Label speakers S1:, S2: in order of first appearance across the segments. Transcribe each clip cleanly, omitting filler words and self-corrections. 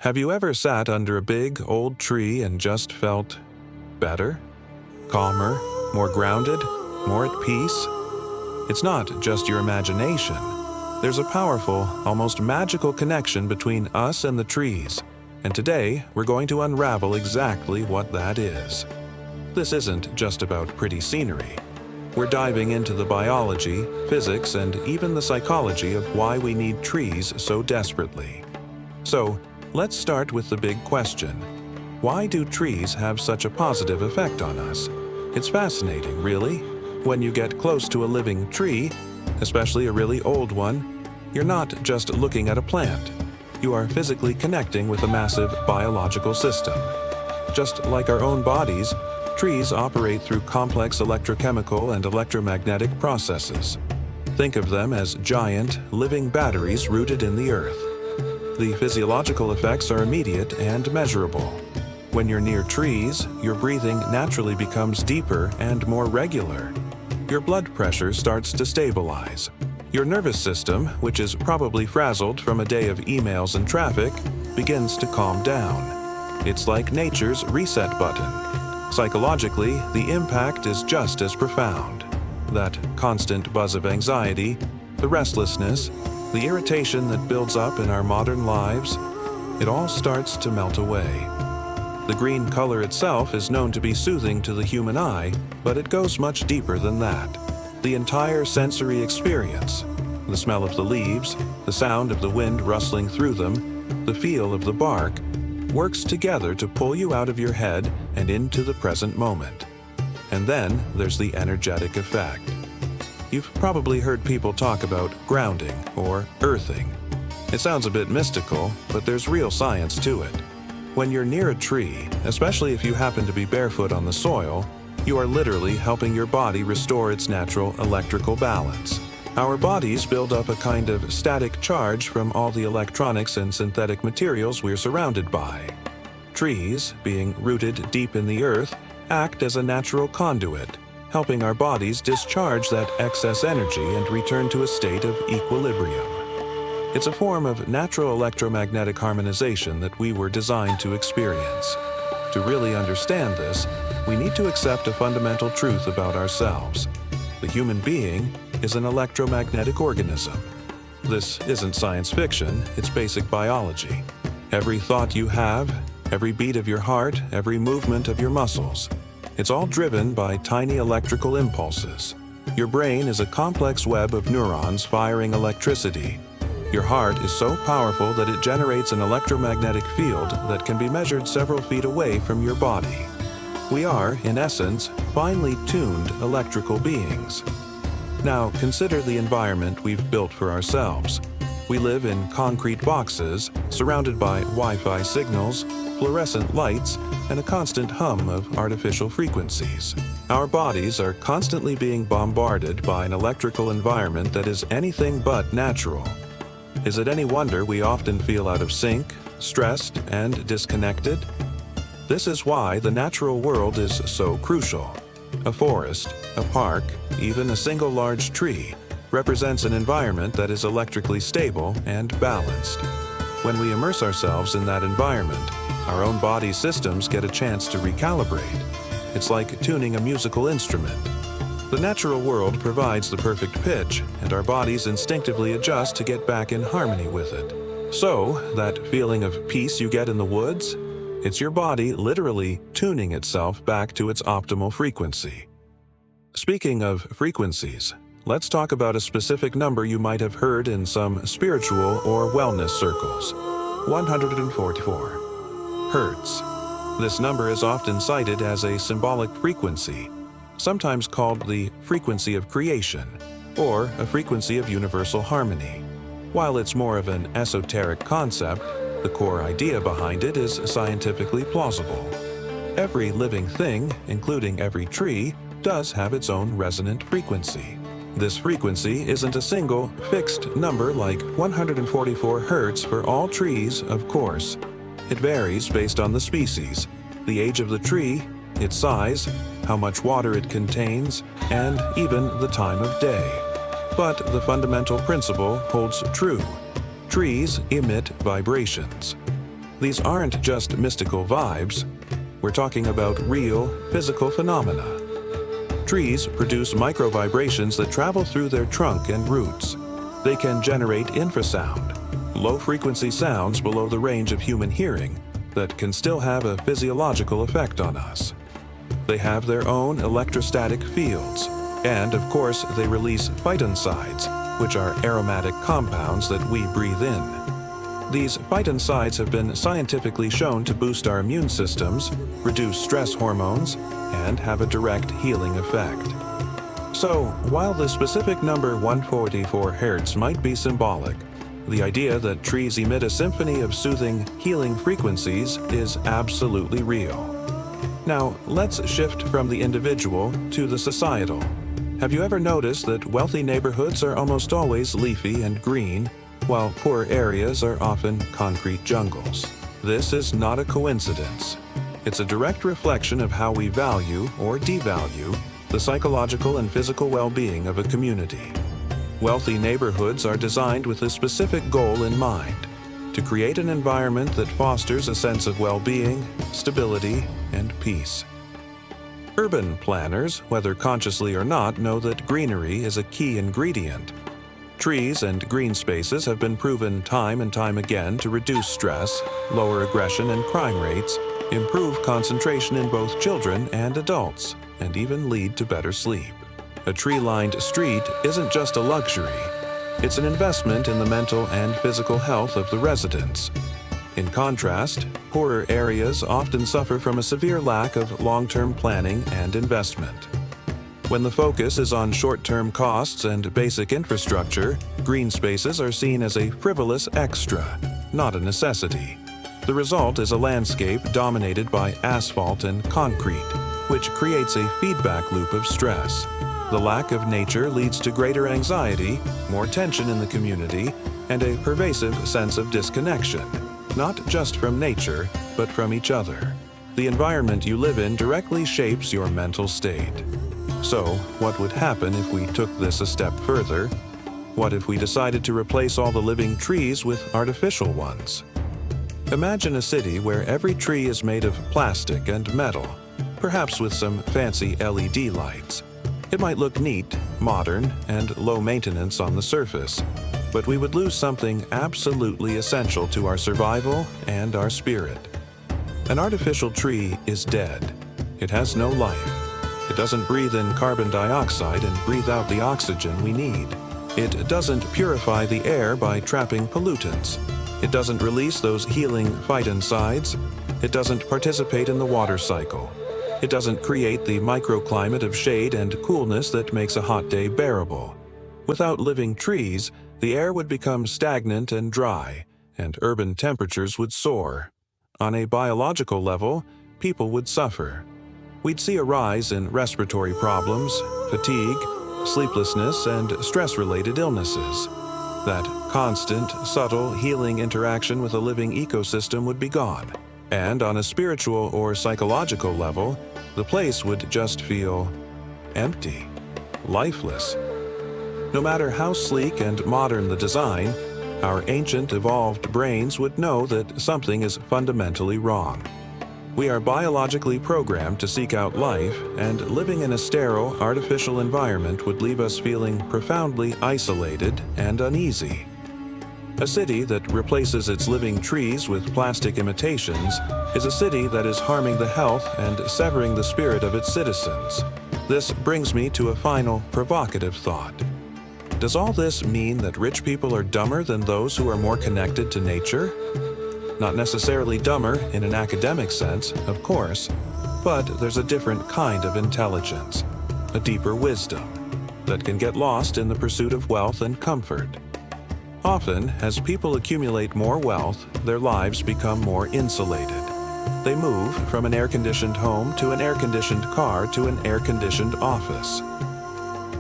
S1: Have you ever sat under a big, old tree and just felt better? Calmer? More grounded? More at peace? It's not just your imagination. There's a powerful, almost magical connection between us and the trees, and today we're going to unravel exactly what that is. This isn't just about pretty scenery. We're diving into the biology, physics, and even the psychology of why we need trees so desperately. So, let's start with the big question. Why do trees have such a positive effect on us? It's fascinating, really. When you get close to a living tree, especially a really old one, you're not just looking at a plant. You are physically connecting with a massive biological system. Just like our own bodies, trees operate through complex electrochemical and electromagnetic processes. Think of them as giant, living batteries rooted in the earth. The physiological effects are immediate and measurable. When you're near trees, your breathing naturally becomes deeper and more regular. Your blood pressure starts to stabilize. Your nervous system, which is probably frazzled from a day of emails and traffic, begins to calm down. It's like nature's reset button. Psychologically, the impact is just as profound. That constant buzz of anxiety, the restlessness, the irritation that builds up in our modern lives, it all starts to melt away. The green color itself is known to be soothing to the human eye, but it goes much deeper than that. The entire sensory experience, the smell of the leaves, the sound of the wind rustling through them, the feel of the bark, works together to pull you out of your head and into the present moment. And then there's the energetic effect. You've probably heard people talk about grounding or earthing. It sounds a bit mystical, but there's real science to it. When you're near a tree, especially if you happen to be barefoot on the soil, you are literally helping your body restore its natural electrical balance. Our bodies build up a kind of static charge from all the electronics and synthetic materials we're surrounded by. Trees, being rooted deep in the earth, act as a natural conduit, helping our bodies discharge that excess energy and return to a state of equilibrium. It's a form of natural electromagnetic harmonization that we were designed to experience. To really understand this, we need to accept a fundamental truth about ourselves. The human being is an electromagnetic organism. This isn't science fiction, it's basic biology. Every thought you have, every beat of your heart, every movement of your muscles, it's all driven by tiny electrical impulses. Your brain is a complex web of neurons firing electricity. Your heart is so powerful that it generates an electromagnetic field that can be measured several feet away from your body. We are, in essence, finely tuned electrical beings. Now, consider the environment we've built for ourselves. We live in concrete boxes, surrounded by Wi-Fi signals, fluorescent lights, and a constant hum of artificial frequencies. Our bodies are constantly being bombarded by an electrical environment that is anything but natural. Is it any wonder we often feel out of sync, stressed, and disconnected? This is why the natural world is so crucial. A forest, a park, even a single large tree represents an environment that is electrically stable and balanced. When we immerse ourselves in that environment, our own body systems get a chance to recalibrate. It's like tuning a musical instrument. The natural world provides the perfect pitch, and our bodies instinctively adjust to get back in harmony with it. So, that feeling of peace you get in the woods? It's your body literally tuning itself back to its optimal frequency. Speaking of frequencies, let's talk about a specific number you might have heard in some spiritual or wellness circles. 144 Hertz. This number is often cited as a symbolic frequency, sometimes called the frequency of creation, or a frequency of universal harmony. While it's more of an esoteric concept, the core idea behind it is scientifically plausible. Every living thing, including every tree, does have its own resonant frequency. This frequency isn't a single, fixed number like 144 Hertz for all trees, of course. It varies based on the species, the age of the tree, its size, how much water it contains, and even the time of day. But the fundamental principle holds true. Trees emit vibrations. These aren't just mystical vibes. We're talking about real, physical phenomena. Trees produce microvibrations that travel through their trunk and roots. They can generate infrasound, low-frequency sounds below the range of human hearing that can still have a physiological effect on us. They have their own electrostatic fields, and of course they release phytoncides, which are aromatic compounds that we breathe in. These phytoncides have been scientifically shown to boost our immune systems, reduce stress hormones, and have a direct healing effect. So, while the specific number 144 Hz might be symbolic, the idea that trees emit a symphony of soothing, healing frequencies is absolutely real. Now, let's shift from the individual to the societal. Have you ever noticed that wealthy neighborhoods are almost always leafy and green, while poor areas are often concrete jungles? This is not a coincidence. It's a direct reflection of how we value or devalue the psychological and physical well-being of a community. Wealthy neighborhoods are designed with a specific goal in mind: to create an environment that fosters a sense of well-being, stability, and peace. Urban planners, whether consciously or not, know that greenery is a key ingredient. Trees and green spaces have been proven time and time again to reduce stress, lower aggression and crime rates, improve concentration in both children and adults, and even lead to better sleep. A tree-lined street isn't just a luxury. It's an investment in the mental and physical health of the residents. In contrast, poorer areas often suffer from a severe lack of long-term planning and investment. When the focus is on short-term costs and basic infrastructure, green spaces are seen as a frivolous extra, not a necessity. The result is a landscape dominated by asphalt and concrete, which creates a feedback loop of stress. The lack of nature leads to greater anxiety, more tension in the community, and a pervasive sense of disconnection, not just from nature, but from each other. The environment you live in directly shapes your mental state. So, what would happen if we took this a step further? What if we decided to replace all the living trees with artificial ones? Imagine a city where every tree is made of plastic and metal, perhaps with some fancy LED lights. It might look neat, modern, and low maintenance on the surface, but we would lose something absolutely essential to our survival and our spirit. An artificial tree is dead. It has no life. It doesn't breathe in carbon dioxide and breathe out the oxygen we need. It doesn't purify the air by trapping pollutants. It doesn't release those healing phytoncides. It doesn't participate in the water cycle. It doesn't create the microclimate of shade and coolness that makes a hot day bearable. Without living trees, the air would become stagnant and dry, and urban temperatures would soar. On a biological level, people would suffer. We'd see a rise in respiratory problems, fatigue, sleeplessness, and stress-related illnesses. That constant, subtle, healing interaction with a living ecosystem would be gone. And on a spiritual or psychological level, the place would just feel empty, lifeless. No matter how sleek and modern the design, our ancient evolved brains would know that something is fundamentally wrong. We are biologically programmed to seek out life, and living in a sterile, artificial environment would leave us feeling profoundly isolated and uneasy. A city that replaces its living trees with plastic imitations is a city that is harming the health and severing the spirit of its citizens. This brings me to a final, provocative thought. Does all this mean that rich people are dumber than those who are more connected to nature? Not necessarily dumber in an academic sense, of course, but there's a different kind of intelligence, a deeper wisdom, that can get lost in the pursuit of wealth and comfort. Often, as people accumulate more wealth, their lives become more insulated. They move from an air-conditioned home to an air-conditioned car to an air-conditioned office.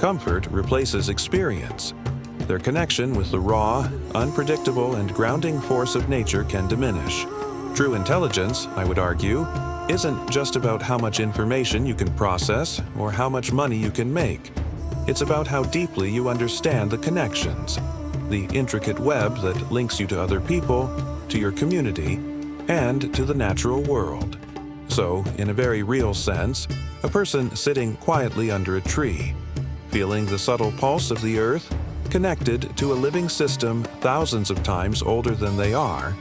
S1: Comfort replaces experience. Their connection with the raw, unpredictable, and grounding force of nature can diminish. True intelligence, I would argue, isn't just about how much information you can process or how much money you can make. It's about how deeply you understand the connections, the intricate web that links you to other people, to your community, and to the natural world. So, in a very real sense, a person sitting quietly under a tree, feeling the subtle pulse of the earth, connected to a living system thousands of times older than they are,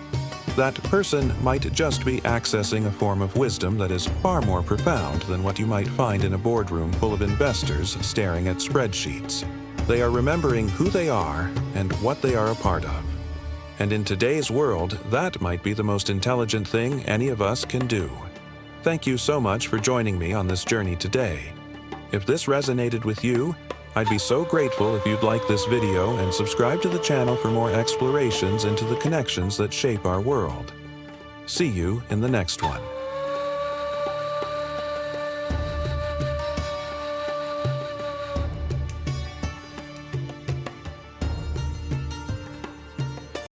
S1: that person might just be accessing a form of wisdom that is far more profound than what you might find in a boardroom full of investors staring at spreadsheets. They are remembering who they are and what they are a part of. And in today's world, that might be the most intelligent thing any of us can do. Thank you so much for joining me on this journey today. If this resonated with you, I'd be so grateful if you'd like this video and subscribe to the channel for more explorations into the connections that shape our world. See you in the next one.